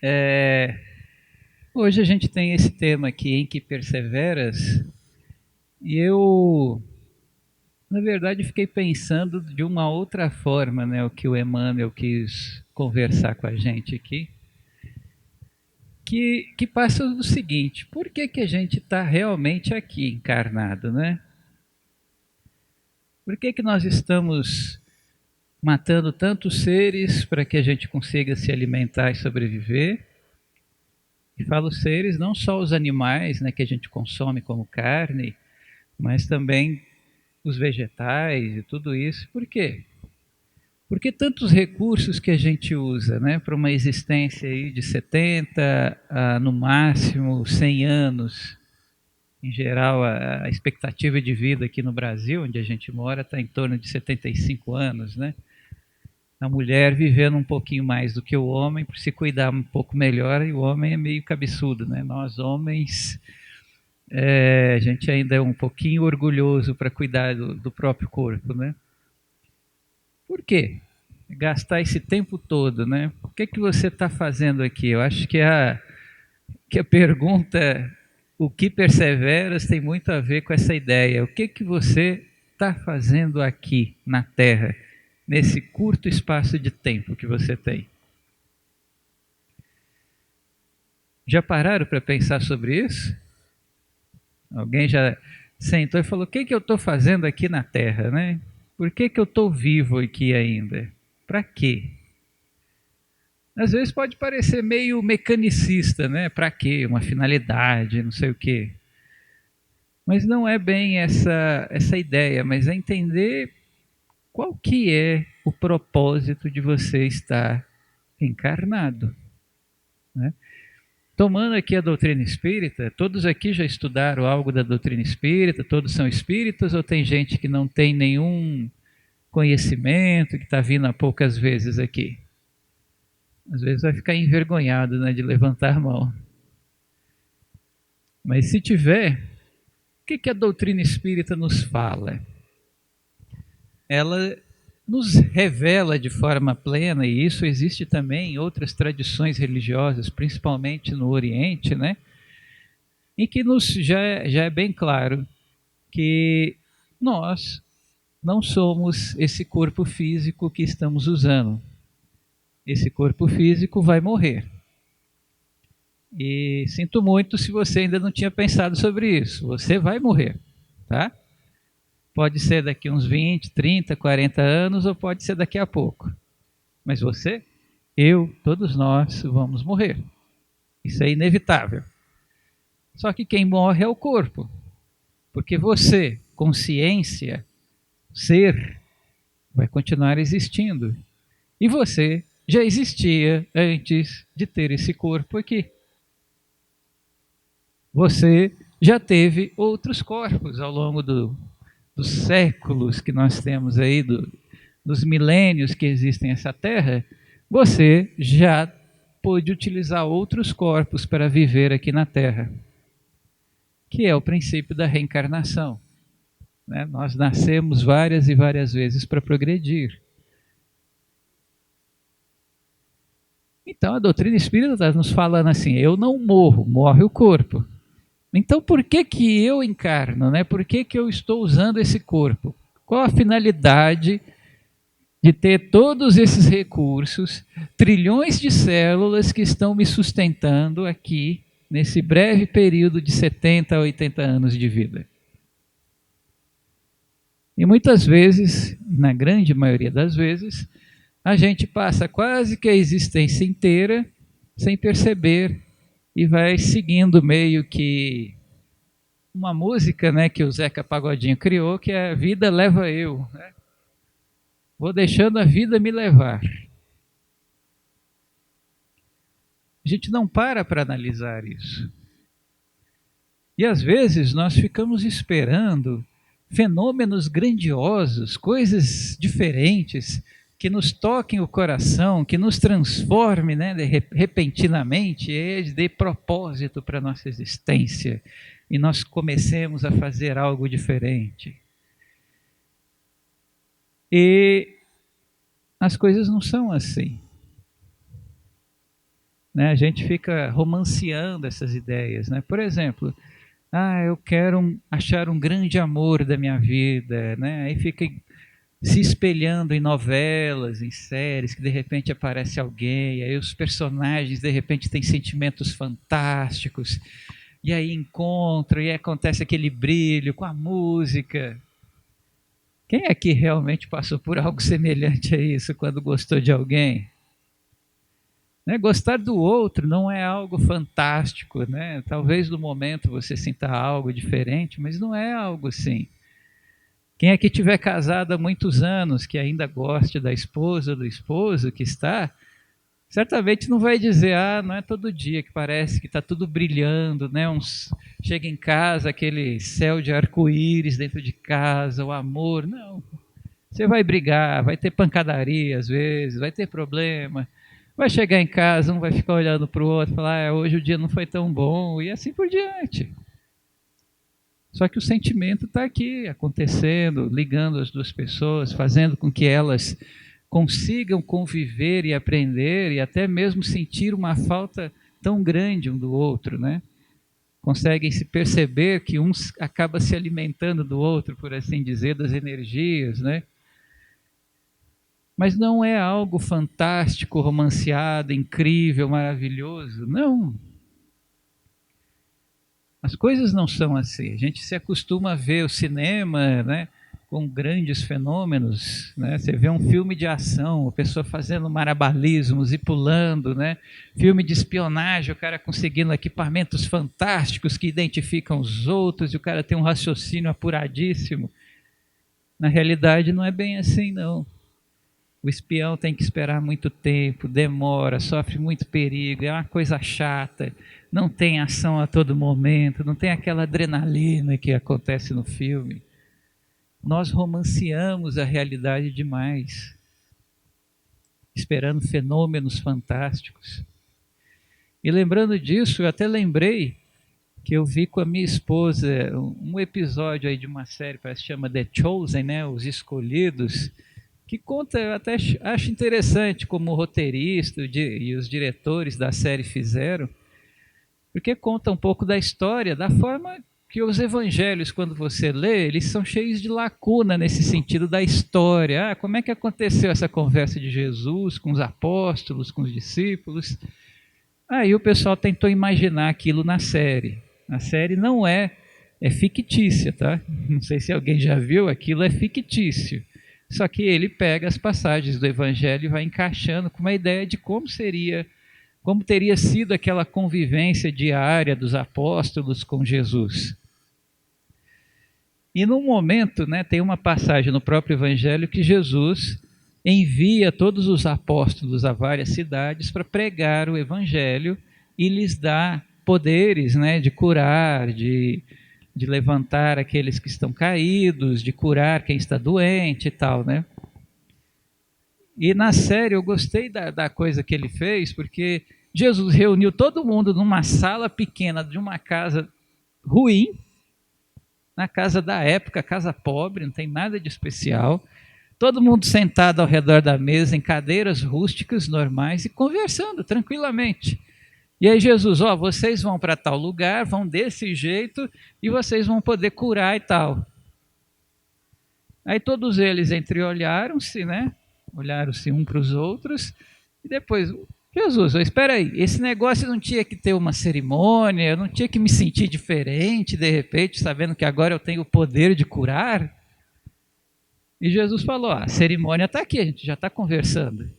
É, hoje a gente tem esse tema aqui, em que perseveras, e eu, na verdade, fiquei pensando de uma outra forma, né, o que o Emmanuel quis conversar com a gente aqui, que passa do seguinte: por que que a gente está realmente aqui encarnado, né? Por que que nós estamos matando tantos seres para que a gente consiga se alimentar e sobreviver? E falo seres, não só os animais, né, que a gente consome como carne, mas também os vegetais e tudo isso. Por quê? Porque tantos recursos que a gente usa, né, para uma existência aí de 70 a no máximo 100 anos. Em geral, a expectativa de vida aqui no Brasil, onde a gente mora, está em torno de 75 anos, né? A mulher vivendo um pouquinho mais do que o homem, por se cuidar um pouco melhor, e o homem é meio cabeçudo, né? Nós homens, a gente ainda é um pouquinho orgulhoso para cuidar do próprio corpo, né? Por quê? Gastar esse tempo todo, né? O que que você está fazendo aqui? Eu acho que a pergunta, o que perseveras, tem muito a ver com essa ideia. O que que você está fazendo aqui na Terra, nesse curto espaço de tempo que você tem? Já pararam para pensar sobre isso? Alguém já sentou e falou: o que que eu estou fazendo aqui na Terra, né? Por que que eu estou vivo aqui ainda? Para quê? Às vezes pode parecer meio mecanicista, né? Para quê? Uma finalidade, não sei o quê. Mas não é bem essa ideia, mas é entender qual que é o propósito de você estar encarnado, né? Tomando aqui a doutrina espírita, todos aqui já estudaram algo da doutrina espírita, todos são espíritas, ou tem gente que não tem nenhum conhecimento, que está vindo há poucas vezes aqui? Às vezes vai ficar envergonhado, né, de levantar a mão. Mas se tiver, o que, que a doutrina espírita nos fala? Ela nos revela de forma plena, e isso existe também em outras tradições religiosas, principalmente no Oriente, né? Em que já é bem claro que nós não somos esse corpo físico que estamos usando. Esse corpo físico vai morrer. E sinto muito se você ainda não tinha pensado sobre isso. Você vai morrer, tá? Pode ser daqui uns 20, 30, 40 anos ou pode ser daqui a pouco. Mas você, eu, todos nós vamos morrer. Isso é inevitável. Só que quem morre é o corpo. Porque você, consciência, ser, vai continuar existindo. E você já existia antes de ter esse corpo aqui. Você já teve outros corpos ao longo dos séculos que nós temos aí, dos milênios que existem nessa Terra. Você já pôde utilizar outros corpos para viver aqui na Terra, que é o princípio da reencarnação, né? Nós nascemos várias e várias vezes para progredir. Então a doutrina espírita está nos falando assim: eu não morro, morre o corpo. Então por que que eu encarno, né? Por que que eu estou usando esse corpo? Qual a finalidade de ter todos esses recursos, trilhões de células que estão me sustentando aqui nesse breve período de 70 a 80 anos de vida? E muitas vezes, na grande maioria das vezes, a gente passa quase que a existência inteira sem perceber e vai seguindo meio que uma música, né, que o Zeca Pagodinho criou, que é "A Vida Leva Eu", né? Vou deixando a vida me levar. A gente não para analisar isso. E às vezes nós ficamos esperando fenômenos grandiosos, coisas diferentes, que nos toquem o coração, que nos transforme, né, repentinamente, e dê propósito para a nossa existência. E nós comecemos a fazer algo diferente. E as coisas não são assim. né? A gente fica romanceando essas ideias, né? Por exemplo, eu quero achar um grande amor da minha vida, né? Aí fica se espelhando em novelas, em séries, que de repente aparece alguém, aí os personagens de repente têm sentimentos fantásticos, e aí encontram, e acontece aquele brilho com a música. Quem aqui realmente passou por algo semelhante a isso quando gostou de alguém? Né? Gostar do outro não é algo fantástico, né? Talvez no momento você sinta algo diferente, mas não é algo assim. Quem aqui tiver casado há muitos anos, que ainda goste da esposa ou do esposo que está, certamente não vai dizer, não é todo dia que parece que está tudo brilhando, né? Chega em casa, aquele céu de arco-íris dentro de casa, o amor. Não. Você vai brigar, vai ter pancadaria às vezes, vai ter problema. Vai chegar em casa, um vai ficar olhando para o outro, falar, hoje o dia não foi tão bom, e assim por diante. Só que o sentimento está aqui, acontecendo, ligando as duas pessoas, fazendo com que elas consigam conviver e aprender e até mesmo sentir uma falta tão grande um do outro, né? Conseguem se perceber que um acaba se alimentando do outro, por assim dizer, das energias, né? Mas não é algo fantástico, romanceado, incrível, maravilhoso, não. As coisas não são assim. A gente se acostuma a ver o cinema, né, com grandes fenômenos, né? Você vê um filme de ação, a pessoa fazendo marabalismos e pulando, né? Filme de espionagem, o cara conseguindo equipamentos fantásticos que identificam os outros, e o cara tem um raciocínio apuradíssimo. Na realidade não é bem assim, não. O espião tem que esperar muito tempo, demora, sofre muito perigo, é uma coisa chata, não tem ação a todo momento, não tem aquela adrenalina que acontece no filme. Nós romanceamos a realidade demais, esperando fenômenos fantásticos. E lembrando disso, eu até lembrei que eu vi com a minha esposa um episódio aí de uma série, parece que chama The Chosen, né? Os Escolhidos, que conta, eu até acho interessante como o roteirista e os diretores da série fizeram, porque conta um pouco da história, da forma que os evangelhos, quando você lê, eles são cheios de lacuna nesse sentido da história. Como é que aconteceu essa conversa de Jesus com os apóstolos, com os discípulos? Aí o pessoal tentou imaginar aquilo na série. A série não é fictícia, tá? Não sei se alguém já viu, aquilo é fictício. Só que ele pega as passagens do Evangelho e vai encaixando com uma ideia de como teria sido aquela convivência diária dos apóstolos com Jesus. E num momento, né, tem uma passagem no próprio Evangelho que Jesus envia todos os apóstolos a várias cidades para pregar o Evangelho e lhes dá poderes, né, de curar, de levantar aqueles que estão caídos, de curar quem está doente e tal, né? E na série eu gostei da coisa que ele fez, porque Jesus reuniu todo mundo numa sala pequena de uma casa ruim, na casa da época, casa pobre, não tem nada de especial, todo mundo sentado ao redor da mesa em cadeiras rústicas normais e conversando tranquilamente. E aí Jesus, vocês vão para tal lugar, vão desse jeito e vocês vão poder curar e tal. Aí todos eles entreolharam-se, né? Olharam-se um para os outros e depois, Jesus, espera aí, esse negócio não tinha que ter uma cerimônia, eu não tinha que me sentir diferente de repente, sabendo que agora eu tenho o poder de curar? E Jesus falou, a cerimônia está aqui, a gente já está conversando.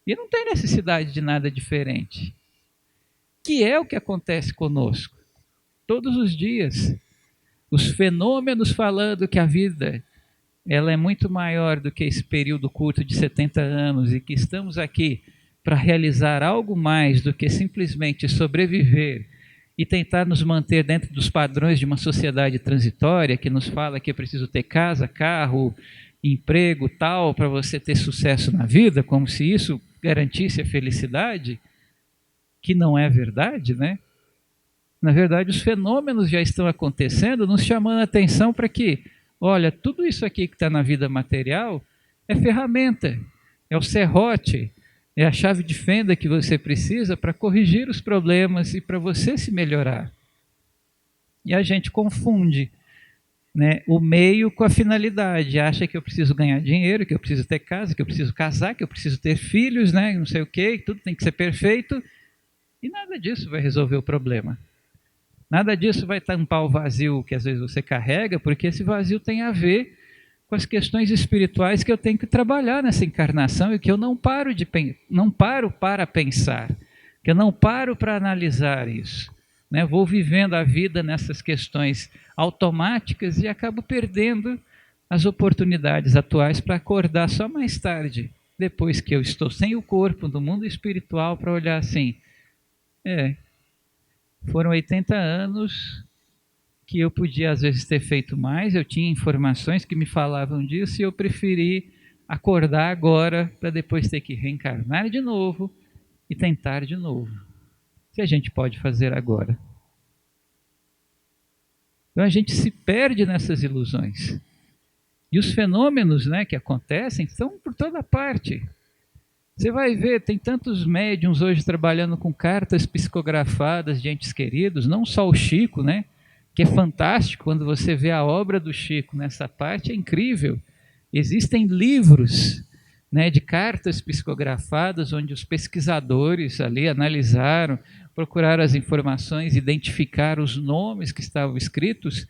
E não tem necessidade de nada diferente. Que é o que acontece conosco todos os dias. Os fenômenos falando que a vida ela é muito maior do que esse período curto de 70 anos e que estamos aqui para realizar algo mais do que simplesmente sobreviver e tentar nos manter dentro dos padrões de uma sociedade transitória que nos fala que é preciso ter casa, carro, emprego, tal, para você ter sucesso na vida, como se isso garantisse a felicidade, que não é verdade, né? Na verdade, os fenômenos já estão acontecendo, nos chamando a atenção para que, olha, tudo isso aqui que está na vida material é ferramenta, é o serrote, É a chave de fenda que você precisa para corrigir os problemas e para você se melhorar. E a gente confunde, né, o meio com a finalidade. Acha que eu preciso ganhar dinheiro, que eu preciso ter casa, que eu preciso casar, que eu preciso ter filhos, né, não sei o quê, tudo tem que ser perfeito. E nada disso vai resolver o problema. Nada disso vai tampar o vazio que às vezes você carrega, porque esse vazio tem a ver com as questões espirituais que eu tenho que trabalhar nessa encarnação e que eu não paro para pensar, que eu não paro para analisar isso. Né? Vou vivendo a vida nessas questões automáticas e acabo perdendo as oportunidades atuais para acordar só mais tarde, depois que eu estou sem o corpo, no mundo espiritual, para olhar assim, foram 80 anos que eu podia às vezes ter feito mais, eu tinha informações que me falavam disso e eu preferi acordar agora para depois ter que reencarnar de novo e tentar de novo. O que a gente pode fazer agora? Então a gente se perde nessas ilusões. E os fenômenos, né, que acontecem estão por toda parte. Você vai ver, tem tantos médiums hoje trabalhando com cartas psicografadas de entes queridos, não só o Chico, né? Que é fantástico quando você vê a obra do Chico nessa parte, é incrível. Existem livros, né, de cartas psicografadas onde os pesquisadores ali analisaram, procuraram as informações, identificaram os nomes que estavam escritos,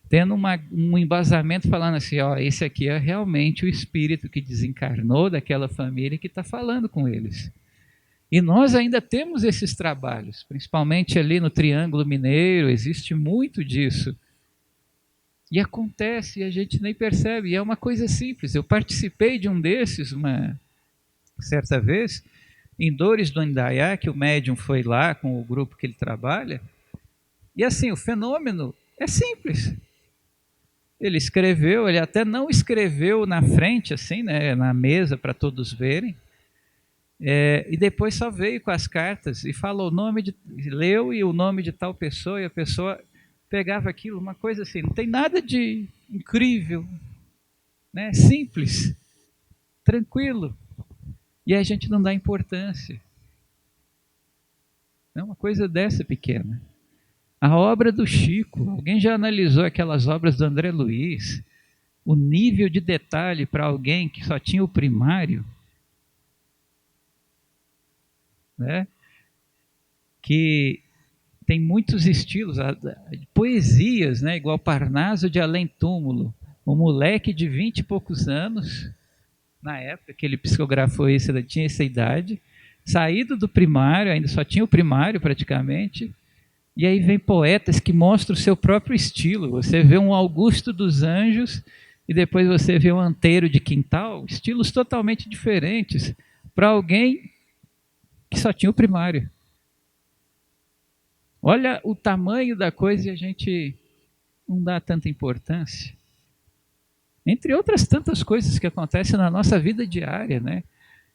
tendo um embasamento falando assim, ó, esse aqui é realmente o espírito que desencarnou daquela família que está falando com eles. E nós ainda temos esses trabalhos, principalmente ali no Triângulo Mineiro, existe muito disso. E acontece, e a gente nem percebe, e é uma coisa simples. Eu participei de um desses uma certa vez, em Dores do Indaiá, que o médium foi lá com o grupo que ele trabalha, e assim, o fenômeno é simples. Ele escreveu, ele até não escreveu na frente, assim, né, na mesa para todos verem, e depois só veio com as cartas e falou o nome de, leu e o nome de tal pessoa, e a pessoa pegava aquilo, uma coisa assim, não tem nada de incrível, né, simples, tranquilo, e a gente não dá importância. É uma coisa dessa pequena. A obra do Chico, alguém já analisou aquelas obras do André Luiz? O nível de detalhe para alguém que só tinha o primário, né? Que tem muitos estilos, poesias, né? Igual Parnaso de Além Túmulo, um moleque de 20 e poucos anos, na época que ele psicografou isso, ele tinha essa idade, saído do primário, ainda só tinha o primário praticamente, e aí vem poetas que mostram o seu próprio estilo. Você vê um Augusto dos Anjos e depois você vê um Anteiro de Quintal, estilos totalmente diferentes para alguém que só tinha o primário. Olha o tamanho da coisa e a gente não dá tanta importância. Entre outras tantas coisas que acontecem na nossa vida diária, né?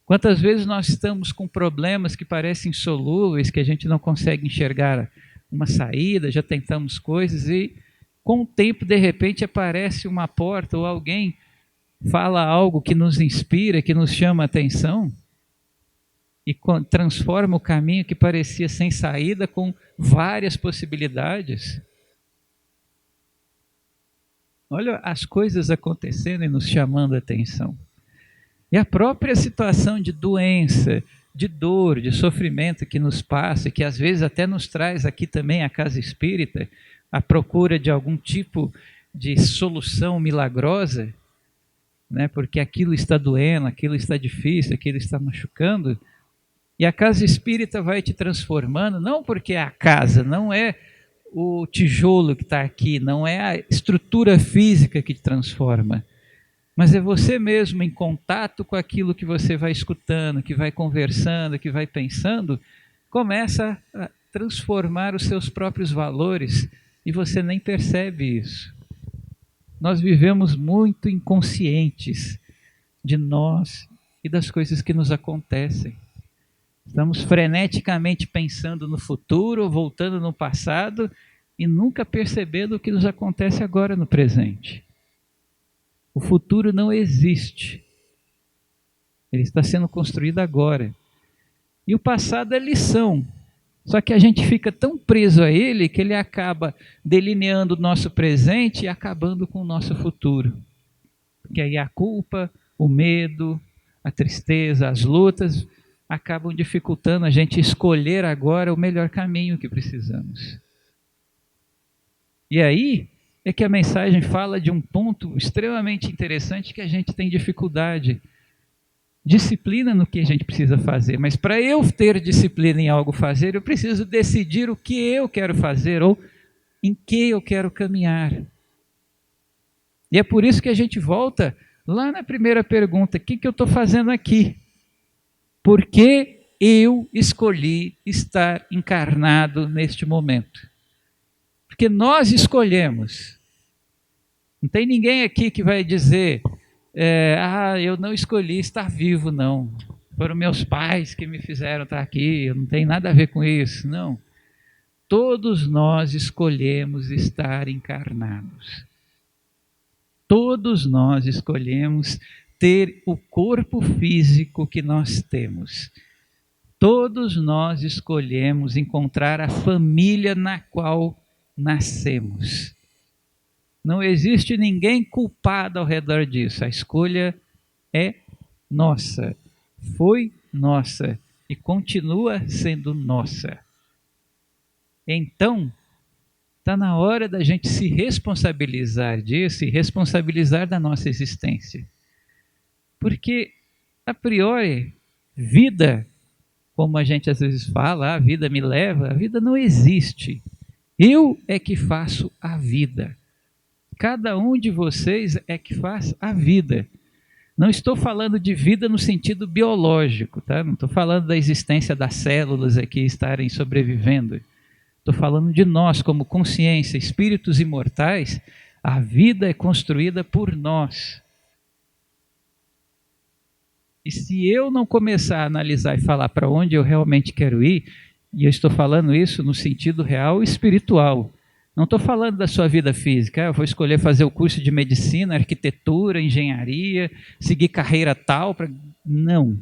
Quantas vezes nós estamos com problemas que parecem insolúveis, que a gente não consegue enxergar uma saída, já tentamos coisas e com o tempo, de repente, aparece uma porta ou alguém fala algo que nos inspira, que nos chama a atenção e transforma o caminho que parecia sem saída com várias possibilidades. Olha as coisas acontecendo e nos chamando a atenção. E a própria situação de doença, de dor, de sofrimento que nos passa, que às vezes até nos traz aqui também a casa espírita, a procura de algum tipo de solução milagrosa, né? Porque aquilo está doendo, aquilo está difícil, aquilo está machucando, e a casa espírita vai te transformando, não porque é a casa, não é o tijolo que está aqui, não é a estrutura física que te transforma, mas é você mesmo em contato com aquilo que você vai escutando, que vai conversando, que vai pensando, começa a transformar os seus próprios valores e você nem percebe isso. Nós vivemos muito inconscientes de nós e das coisas que nos acontecem. Estamos freneticamente pensando no futuro, voltando no passado e nunca percebendo o que nos acontece agora no presente. O futuro não existe. Ele está sendo construído agora. E o passado é lição. Só que a gente fica tão preso a ele que ele acaba delineando o nosso presente e acabando com o nosso futuro. Porque aí a culpa, o medo, a tristeza, as lutas acabam dificultando a gente escolher agora o melhor caminho que precisamos. E aí é que a mensagem fala de um ponto extremamente interessante que a gente tem dificuldade. Disciplina no que a gente precisa fazer, mas para eu ter disciplina em algo fazer, eu preciso decidir o que eu quero fazer ou em que eu quero caminhar. E é por isso que a gente volta lá na primeira pergunta: o que eu estou fazendo aqui? Por que eu escolhi estar encarnado neste momento? Porque nós escolhemos. Não tem ninguém aqui que vai dizer, eu não escolhi estar vivo, não. Foram meus pais que me fizeram estar aqui, eu não tenho nada a ver com isso. Não. Todos nós escolhemos estar encarnados. Todos nós escolhemos ter o corpo físico que nós temos. Todos nós escolhemos encontrar a família na qual nascemos. Não existe ninguém culpado ao redor disso. A escolha é nossa, foi nossa e continua sendo nossa. Então, está na hora da gente se responsabilizar disso e responsabilizar da nossa existência. Porque, a priori, vida, como a gente às vezes fala, a vida me leva, a vida não existe. Eu é que faço a vida. Cada um de vocês é que faz a vida. Não estou falando de vida no sentido biológico, tá? Não estou falando da existência das células aqui estarem sobrevivendo. Estou falando de nós como consciência, espíritos imortais. A vida é construída por nós. E se eu não começar a analisar e falar para onde eu realmente quero ir, e eu estou falando isso no sentido real e espiritual, não estou falando da sua vida física, eu vou escolher fazer o curso de medicina, arquitetura, engenharia, seguir carreira tal. Não.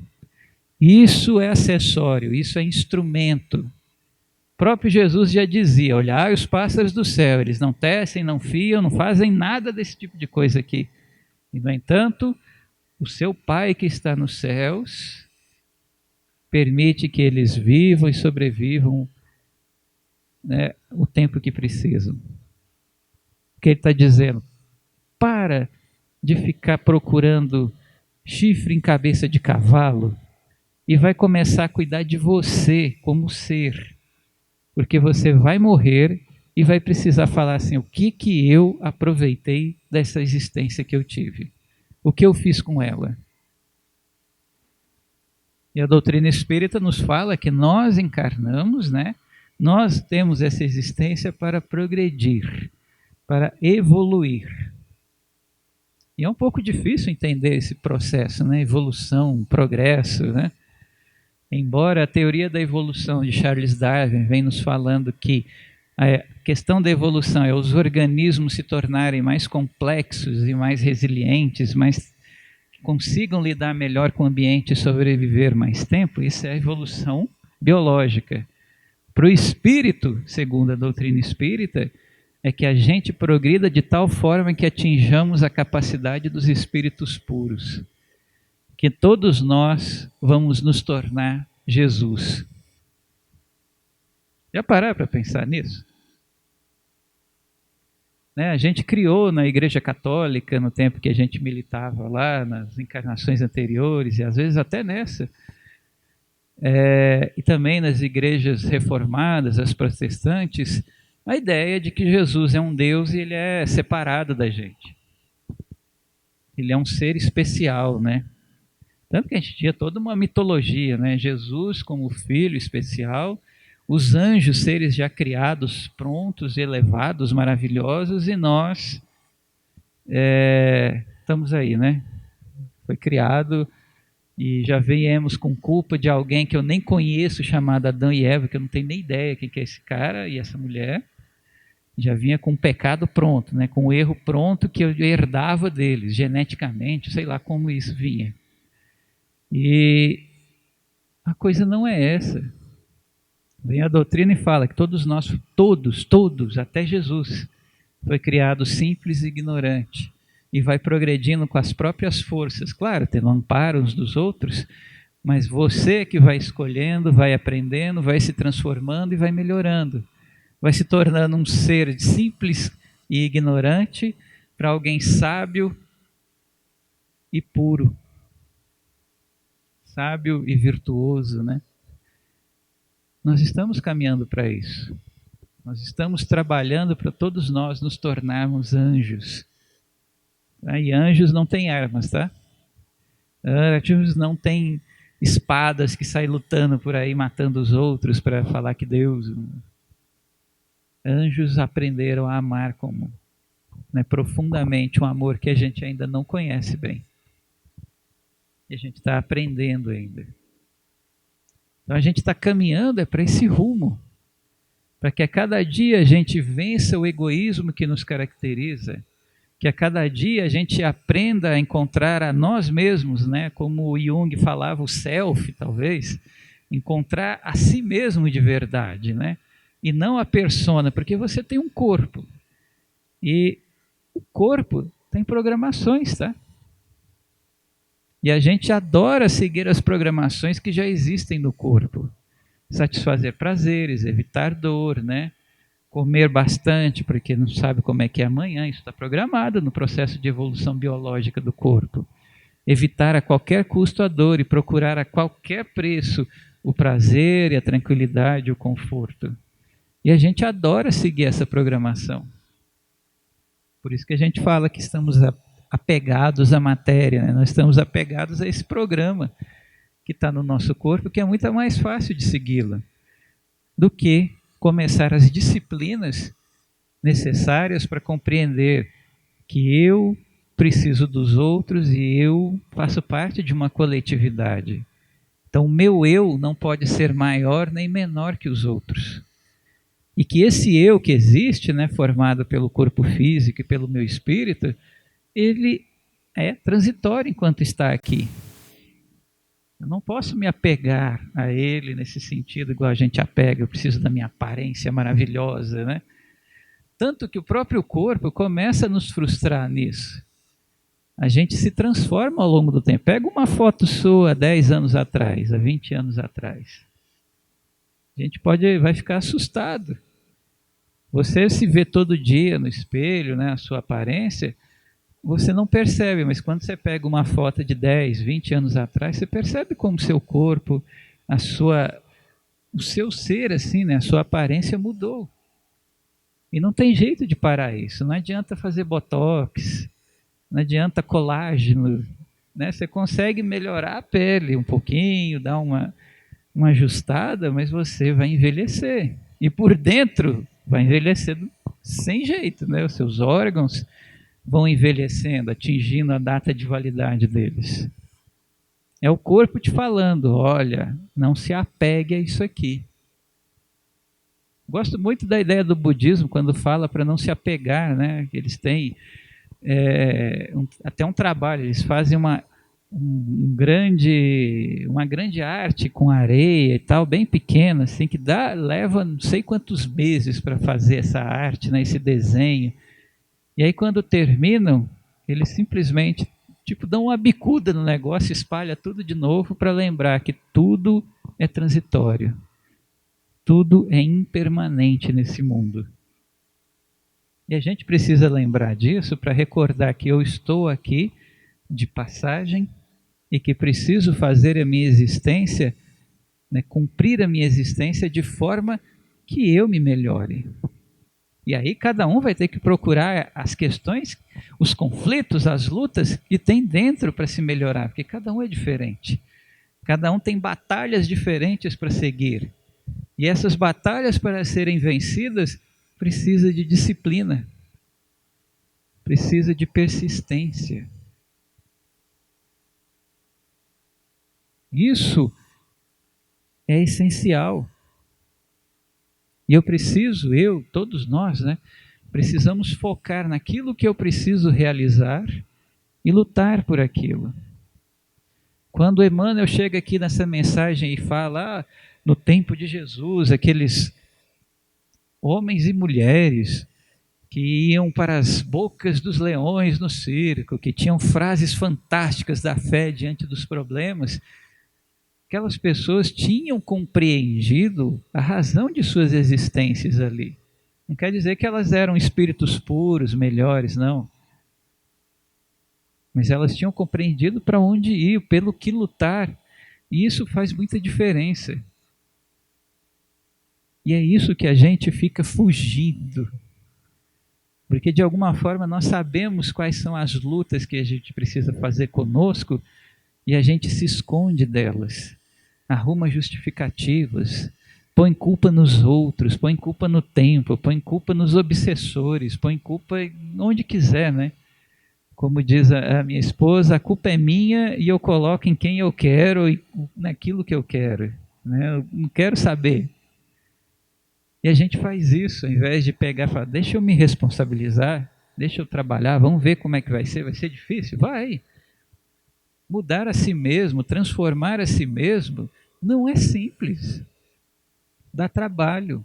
Isso é acessório, isso é instrumento. O próprio Jesus já dizia, olhai os pássaros do céu, eles não tecem, não fiam, não fazem nada desse tipo de coisa aqui. E, no entanto, o seu Pai que está nos céus permite que eles vivam e sobrevivam, né, o tempo que precisam. Porque ele está dizendo, para de ficar procurando chifre em cabeça de cavalo e vai começar a cuidar de você como ser. Porque você vai morrer e vai precisar falar assim, o que eu aproveitei dessa existência que eu tive? O que eu fiz com ela? E a doutrina espírita nos fala que nós encarnamos, né? Nós temos essa existência para progredir, para evoluir. E é um pouco difícil entender esse processo, né? Evolução, progresso, né? Embora a teoria da evolução de Charles Darwin venha nos falando que a questão da evolução é os organismos se tornarem mais complexos e mais resilientes, mais consigam lidar melhor com o ambiente e sobreviver mais tempo, isso é a evolução biológica. Para o espírito, segundo a doutrina espírita, é que a gente progrida de tal forma que atinjamos a capacidade dos espíritos puros. Que todos nós vamos nos tornar Jesus. Já pararam para pensar nisso? Né? A gente criou na Igreja Católica, no tempo que a gente militava lá, nas encarnações anteriores, e às vezes até nessa, e também nas igrejas reformadas, as protestantes, a ideia de que Jesus é um Deus e ele é separado da gente. Ele é um ser especial, né? Tanto que a gente tinha toda uma mitologia, né? Jesus como filho especial, os anjos, seres já criados, prontos, elevados, maravilhosos, e nós estamos aí, né? Foi criado e já viemos com culpa de alguém que eu nem conheço, chamado Adão e Eva, que eu não tenho nem ideia quem que é esse cara e essa mulher. Já vinha com o pecado pronto, né? Com o erro pronto que eu herdava deles, geneticamente, sei lá como isso vinha. E A coisa não é essa. Vem a doutrina e fala que todos nós, todos, até Jesus, foi criado simples e ignorante. E vai progredindo com as próprias forças. Claro, tendo amparo uns dos outros, mas você que vai escolhendo, vai aprendendo, vai se transformando e vai melhorando. Vai se tornando um ser simples e ignorante para alguém sábio e puro. Sábio e virtuoso, né? Nós estamos caminhando para isso. Nós estamos trabalhando para todos nós nos tornarmos anjos. E anjos não têm armas, tá? Anjos não têm espadas que saem lutando por aí, matando os outros para falar que Deus... Anjos aprenderam a amar como, né, profundamente um amor que a gente ainda não conhece bem. E a gente está aprendendo ainda. Então a gente está caminhando para esse rumo. Para que a cada dia a gente vença o egoísmo que nos caracteriza. Que a cada dia a gente aprenda a encontrar a nós mesmos, né? Como o Jung falava, o self, talvez. Encontrar a si mesmo de verdade, né? E não a persona, porque você tem um corpo. E o corpo tem programações, tá? E a gente adora seguir as programações que já existem no corpo. Satisfazer prazeres, evitar dor, né? Comer bastante, porque não sabe como é que é amanhã, isso está programado no processo de evolução biológica do corpo. Evitar a qualquer custo a dor e procurar a qualquer preço o prazer e a tranquilidade, o conforto. E a gente adora seguir essa programação. Por isso que a gente fala que estamos apegados à matéria, né? Nós estamos apegados a esse programa que está no nosso corpo, que é muito mais fácil de segui-la do que começar as disciplinas necessárias para compreender que eu preciso dos outros e eu faço parte de uma coletividade. Então, o meu eu não pode ser maior nem menor que os outros. E que esse eu que existe, né, formado pelo corpo físico e pelo meu espírito, ele é transitório enquanto está aqui. Eu não posso me apegar a ele nesse sentido, igual a gente apega, eu preciso da minha aparência maravilhosa, né? Tanto que o próprio corpo começa a nos frustrar nisso. A gente se transforma ao longo do tempo. Pega uma foto sua há 10 anos atrás, há 20 anos atrás. A gente vai ficar assustado. Você se vê todo dia no espelho, né, a sua aparência, você não percebe, mas quando você pega uma foto de 10, 20 anos atrás, você percebe como seu corpo, o seu ser, assim, né, a sua aparência mudou. E não tem jeito de parar isso. Não adianta fazer botox, não adianta colágeno, né? Você consegue melhorar a pele um pouquinho, dar uma ajustada, mas você vai envelhecer. E por dentro vai envelhecer sem jeito, né? Os seus órgãos vão envelhecendo, atingindo a data de validade deles. É o corpo te falando, olha, não se apegue a isso aqui. Gosto muito da ideia do budismo, quando fala para não se apegar, né? Eles têm até um trabalho, eles fazem uma grande arte com areia e tal, bem pequena, assim, que leva não sei quantos meses para fazer essa arte, né, esse desenho. E aí quando terminam, eles simplesmente dão uma bicuda no negócio, espalha tudo de novo para lembrar que tudo é transitório. Tudo é impermanente nesse mundo. E a gente precisa lembrar disso para recordar que eu estou aqui de passagem e que preciso fazer a minha existência, né, cumprir a minha existência de forma que eu me melhore. E aí cada um vai ter que procurar as questões, os conflitos, as lutas que tem dentro para se melhorar, porque cada um é diferente. Cada um tem batalhas diferentes para seguir. E essas batalhas, para serem vencidas, precisa de disciplina, precisa de persistência. Isso é essencial. E todos nós, né, precisamos focar naquilo que eu preciso realizar e lutar por aquilo. Quando Emmanuel chega aqui nessa mensagem e fala, no tempo de Jesus, aqueles homens e mulheres que iam para as bocas dos leões no circo, que tinham frases fantásticas da fé diante dos problemas, aquelas pessoas tinham compreendido a razão de suas existências ali. Não quer dizer que elas eram espíritos puros, melhores, não. Mas elas tinham compreendido para onde ir, pelo que lutar. E isso faz muita diferença. E é isso que a gente fica fugindo. Porque de alguma forma nós sabemos quais são as lutas que a gente precisa fazer conosco e a gente se esconde delas. Arruma justificativas, põe culpa nos outros, põe culpa no tempo, põe culpa nos obsessores, põe culpa onde quiser, né? Como diz a minha esposa, a culpa é minha e eu coloco em quem eu quero e naquilo que eu quero, né? Eu não quero saber. E a gente faz isso, ao invés de pegar e falar, deixa eu me responsabilizar, deixa eu trabalhar, vamos ver como é que vai ser difícil? Vai. Mudar a si mesmo, transformar a si mesmo, não é simples. Dá trabalho,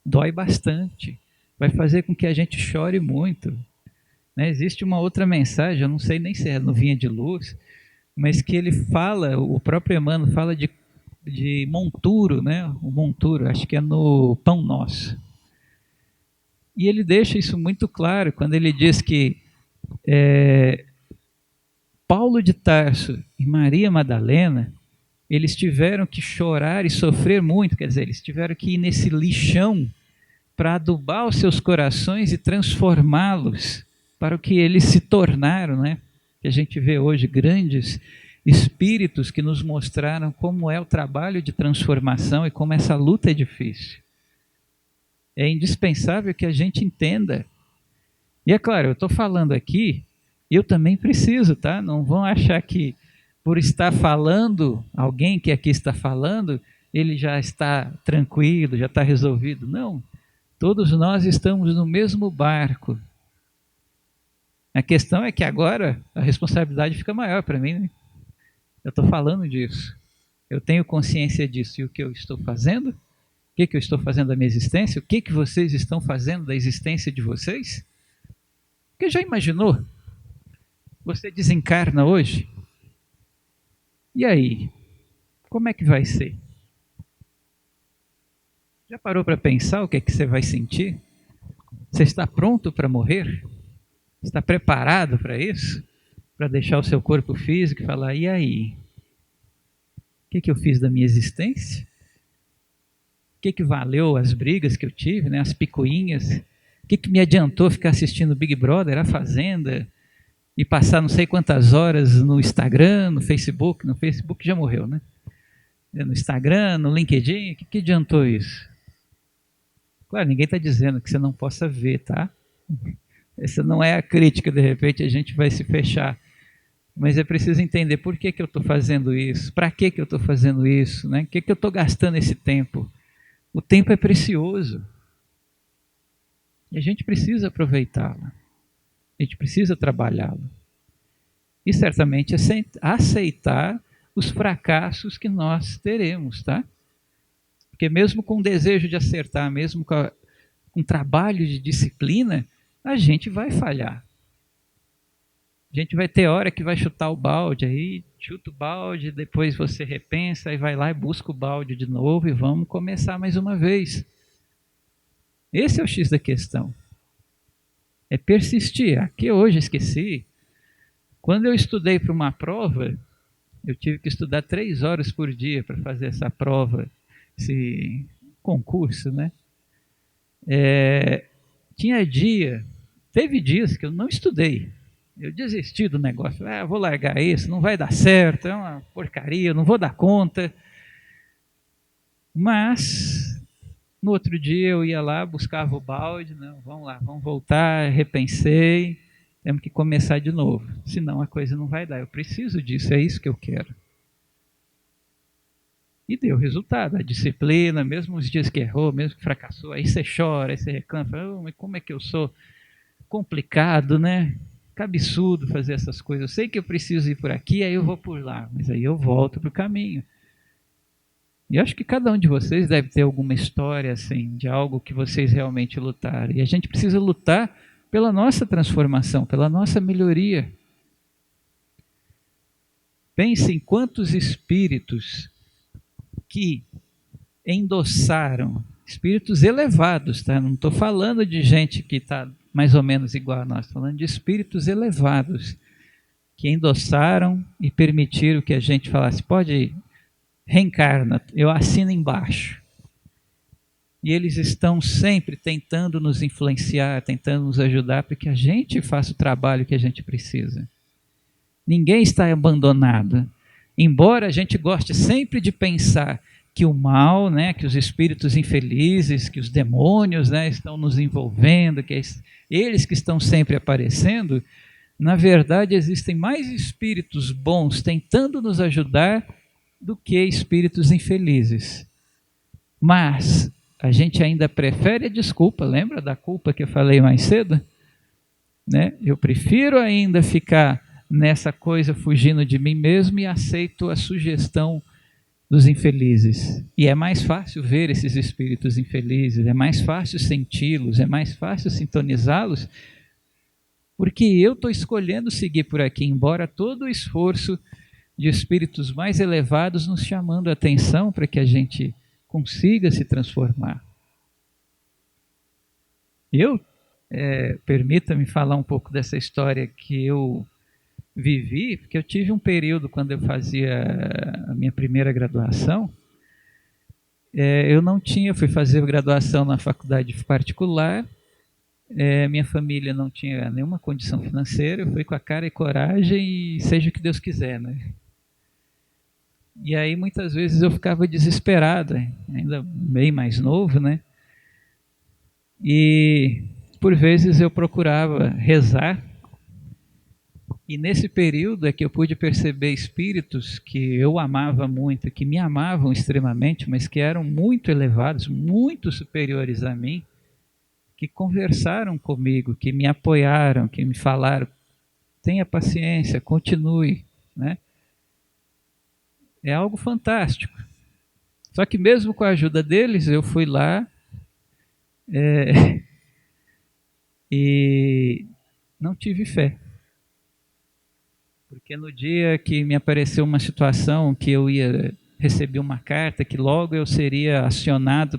dói bastante, vai fazer com que a gente chore muito. Né? Existe uma outra mensagem, eu não sei nem se é no Vinha de Luz, mas que ele fala, o próprio Emmanuel fala de monturo, né? O monturo, acho que é no Pão Nosso. E ele deixa isso muito claro quando ele diz que Paulo de Tarso e Maria Madalena, eles tiveram que chorar e sofrer muito, quer dizer, eles tiveram que ir nesse lixão para adubar os seus corações e transformá-los para o que eles se tornaram, né? Que a gente vê hoje grandes espíritos que nos mostraram como é o trabalho de transformação e como essa luta é difícil. É indispensável que a gente entenda. E é claro, eu estou falando aqui, eu também preciso, tá? Não vão achar que por estar falando, alguém que aqui está falando, ele já está tranquilo, já está resolvido. Não, todos nós estamos no mesmo barco. A questão é que agora a responsabilidade fica maior para mim, né? Eu estou falando disso. Eu tenho consciência disso. E o que eu estou fazendo? O que eu estou fazendo da minha existência? O que vocês estão fazendo da existência de vocês? Porque já imaginou? Você desencarna hoje? E aí? Como é que vai ser? Já parou para pensar o que é que você vai sentir? Você está pronto para morrer? Está preparado para isso? Para deixar o seu corpo físico e falar, e aí? O que eu fiz da minha existência? O que valeu as brigas que eu tive, né? As picuinhas? O que me adiantou ficar assistindo Big Brother, A Fazenda, e passar não sei quantas horas no Instagram, no Facebook já morreu, né? No Instagram, no LinkedIn, o que adiantou isso? Claro, ninguém está dizendo que você não possa ver, tá? Essa não é a crítica, de repente a gente vai se fechar. Mas é preciso entender por que eu estou fazendo isso, para que eu estou fazendo isso, né? O que eu estou gastando esse tempo? O tempo é precioso. E a gente precisa aproveitá-lo. A gente precisa trabalhá-lo. E certamente aceitar os fracassos que nós teremos, tá? Porque mesmo com o desejo de acertar, mesmo com trabalho de disciplina, a gente vai falhar. A gente vai ter hora que vai chutar o balde, aí chuta o balde, depois você repensa, aí vai lá e busca o balde de novo e vamos começar mais uma vez. Esse é o X da questão. É persistir. Aqui hoje esqueci. Quando eu estudei para uma prova, eu tive que estudar 3 horas por dia para fazer essa prova, esse concurso, né? Teve dias que eu não estudei. Eu desisti do negócio. Vou largar isso, não vai dar certo, é uma porcaria, eu não vou dar conta. Mas, no outro dia eu ia lá, buscava o balde, não, vamos lá, vamos voltar, repensei, temos que começar de novo, senão a coisa não vai dar. Eu preciso disso, é isso que eu quero. E deu resultado, a disciplina, mesmo os dias que errou, mesmo que fracassou, aí você chora, aí você reclama, fala, mas como é que eu sou complicado, né? cabeçudo fazer essas coisas. Eu sei que eu preciso ir por aqui, aí eu vou por lá, mas aí eu volto para o caminho. E eu acho que cada um de vocês deve ter alguma história assim, de algo que vocês realmente lutaram. E a gente precisa lutar pela nossa transformação, pela nossa melhoria. Pense em quantos espíritos que endossaram, espíritos elevados, tá? Não estou falando de gente que está mais ou menos igual a nós, estou falando de espíritos elevados que endossaram e permitiram que a gente falasse, pode reencarna, eu assino embaixo. E eles estão sempre tentando nos influenciar, tentando nos ajudar para que a gente faça o trabalho que a gente precisa. Ninguém está abandonado. Embora a gente goste sempre de pensar que o mal, né, que os espíritos infelizes, que os demônios, né, estão nos envolvendo, que eles que estão sempre aparecendo, na verdade existem mais espíritos bons tentando nos ajudar do que espíritos infelizes. Mas a gente ainda prefere a desculpa, lembra da culpa que eu falei mais cedo? Né? Eu prefiro ainda ficar nessa coisa fugindo de mim mesmo e aceito a sugestão dos infelizes. E é mais fácil ver esses espíritos infelizes, é mais fácil senti-los, é mais fácil sintonizá-los, porque eu estou escolhendo seguir por aqui, embora todo o esforço de espíritos mais elevados nos chamando a atenção para que a gente consiga se transformar. Permita-me falar um pouco dessa história que eu vivi, porque eu tive um período quando eu fazia a minha primeira graduação, eu não tinha, fui fazer graduação na faculdade particular, minha família não tinha nenhuma condição financeira, eu fui com a cara e coragem e seja o que Deus quiser, né? E aí muitas vezes eu ficava desesperado, ainda bem mais novo, né? E por vezes eu procurava rezar, e nesse período é que eu pude perceber espíritos que eu amava muito, que me amavam extremamente, mas que eram muito elevados, muito superiores a mim, que conversaram comigo, que me apoiaram, que me falaram, tenha paciência, continue, né? É algo fantástico. Só que mesmo com a ajuda deles, eu fui lá e não tive fé. Porque no dia que me apareceu uma situação que eu ia receber uma carta, que logo eu seria acionado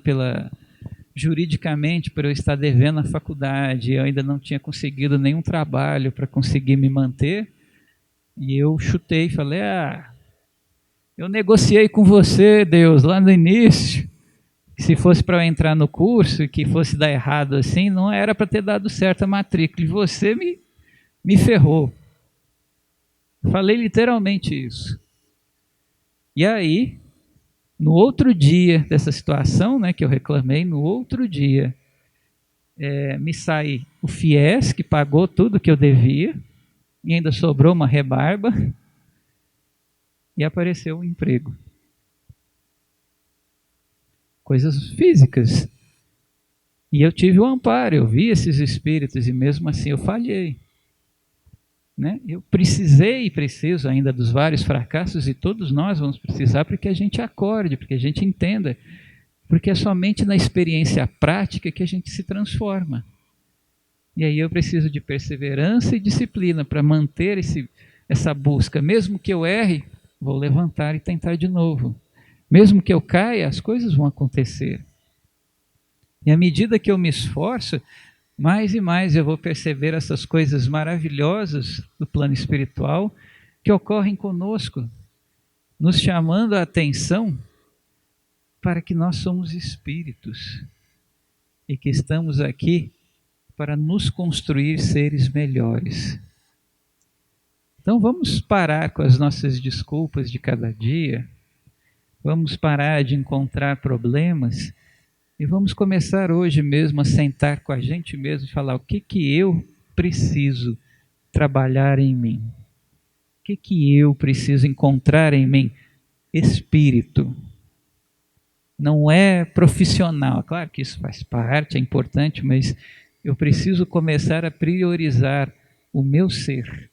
juridicamente por eu estar devendo a faculdade, eu ainda não tinha conseguido nenhum trabalho para conseguir me manter, e eu chutei e falei, eu negociei com você, Deus, lá no início, se fosse para eu entrar no curso e que fosse dar errado assim, não era para ter dado certo a matrícula, e você me ferrou. Falei literalmente isso. E aí, no outro dia dessa situação, né, que eu reclamei, no outro dia, me sai o FIES, que pagou tudo que eu devia, e ainda sobrou uma rebarba, e apareceu um emprego. Coisas físicas. E eu tive o amparo, eu vi esses espíritos, e mesmo assim eu falhei. Né? Eu precisei e preciso ainda dos vários fracassos, e todos nós vamos precisar para que a gente acorde, para que a gente entenda, porque é somente na experiência prática que a gente se transforma. E aí eu preciso de perseverança e disciplina para manter essa busca. Mesmo que eu erre, vou levantar e tentar de novo. Mesmo que eu caia, as coisas vão acontecer. E à medida que eu me esforço, mais e mais eu vou perceber essas coisas maravilhosas do plano espiritual que ocorrem conosco, nos chamando a atenção para que nós somos espíritos e que estamos aqui para nos construir seres melhores. Então vamos parar com as nossas desculpas de cada dia, vamos parar de encontrar problemas e vamos começar hoje mesmo a sentar com a gente mesmo e falar o que eu preciso trabalhar em mim. O que eu preciso encontrar em mim? Espírito. Não é profissional. Claro que isso faz parte, é importante, mas eu preciso começar a priorizar o meu ser,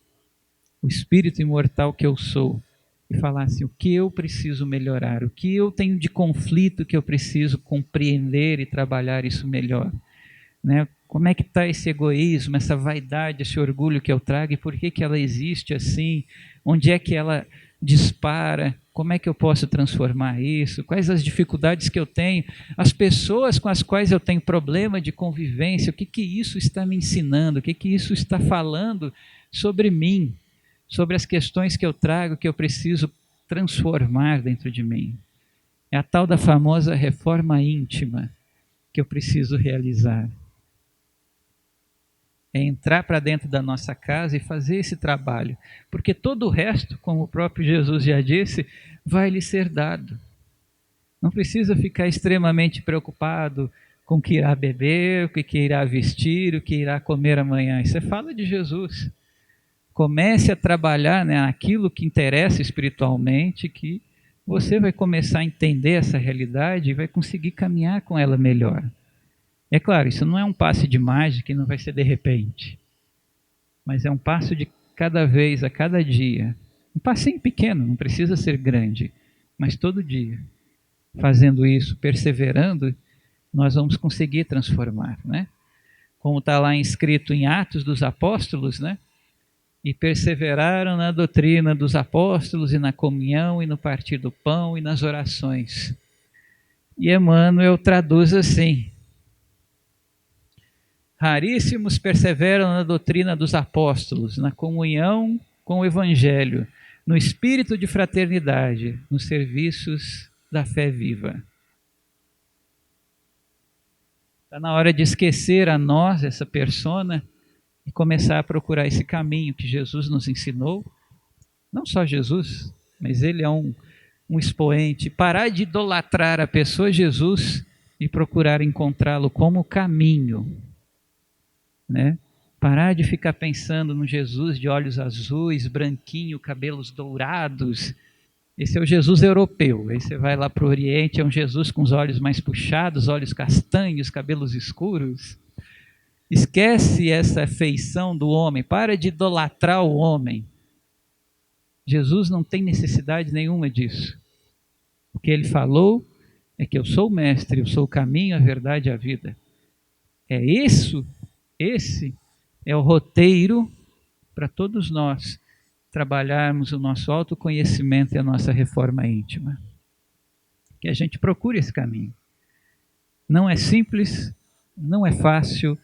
o espírito imortal que eu sou, e falar assim, o que eu preciso melhorar, o que eu tenho de conflito que eu preciso compreender e trabalhar isso melhor, né? Como é que está esse egoísmo, essa vaidade, esse orgulho que eu trago e por que que ela existe assim? Onde é que ela dispara? Como é que eu posso transformar isso? Quais as dificuldades que eu tenho? As pessoas com as quais eu tenho problema de convivência, o que que isso está me ensinando? O que que isso está falando sobre mim? Sobre as questões que eu trago, que eu preciso transformar dentro de mim. É a tal da famosa reforma íntima que eu preciso realizar. É entrar para dentro da nossa casa e fazer esse trabalho. Porque todo o resto, como o próprio Jesus já disse, vai lhe ser dado. Não precisa ficar extremamente preocupado com o que irá beber, o que irá vestir, o que irá comer amanhã. Isso fala de Jesus. Comece a trabalhar, né, aquilo que interessa espiritualmente, que você vai começar a entender essa realidade e vai conseguir caminhar com ela melhor. É claro, isso não é um passe de mágica e não vai ser de repente, mas é um passo de cada vez, a cada dia. Um passinho pequeno, não precisa ser grande, mas todo dia. Fazendo isso, perseverando, nós vamos conseguir transformar, né? Como está lá escrito em Atos dos Apóstolos, né? E perseveraram na doutrina dos apóstolos e na comunhão e no partir do pão e nas orações. E Emmanuel traduz assim: raríssimos perseveram na doutrina dos apóstolos, na comunhão com o Evangelho, no espírito de fraternidade, nos serviços da fé viva. Está na hora de esquecer a nós, essa persona, e começar a procurar esse caminho que Jesus nos ensinou. Não só Jesus, mas ele é um expoente. Parar de idolatrar a pessoa Jesus e procurar encontrá-lo como caminho. Né? Parar de ficar pensando no Jesus de olhos azuis, branquinho, cabelos dourados. Esse é o Jesus europeu. Aí você vai lá para o Oriente, é um Jesus com os olhos mais puxados, olhos castanhos, cabelos escuros. Esquece essa feição do homem, para de idolatrar o homem. Jesus não tem necessidade nenhuma disso. O que ele falou é que eu sou o mestre, eu sou o caminho, a verdade e a vida. É isso. Esse é o roteiro para todos nós trabalharmos o nosso autoconhecimento e a nossa reforma íntima. Que a gente procure esse caminho. Não é simples, não é fácil,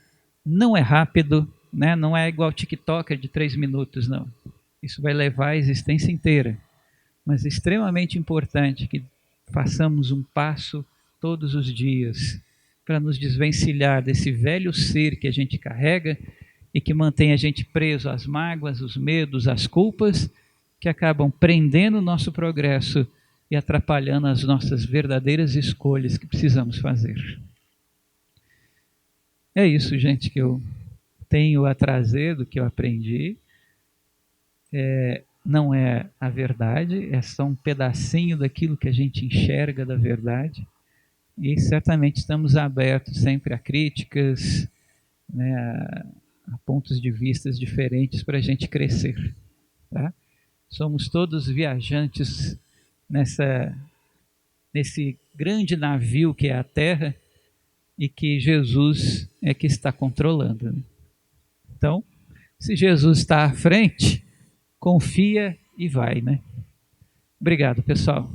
não é rápido, né? Não é igual TikToker de 3 minutos, não. Isso vai levar a existência inteira. Mas é extremamente importante que façamos um passo todos os dias para nos desvencilhar desse velho ser que a gente carrega e que mantém a gente preso às mágoas, os medos, às culpas, que acabam prendendo o nosso progresso e atrapalhando as nossas verdadeiras escolhas que precisamos fazer. É isso, gente, que eu tenho a trazer do que eu aprendi. Não é a verdade, é só um pedacinho daquilo que a gente enxerga da verdade. E certamente estamos abertos sempre a críticas, né, a pontos de vistas diferentes para a gente crescer. Tá? Somos todos viajantes nesse grande navio que é a Terra e que Jesus é que está controlando. Né? Então, se Jesus está à frente, confia e vai. Né? Obrigado, pessoal.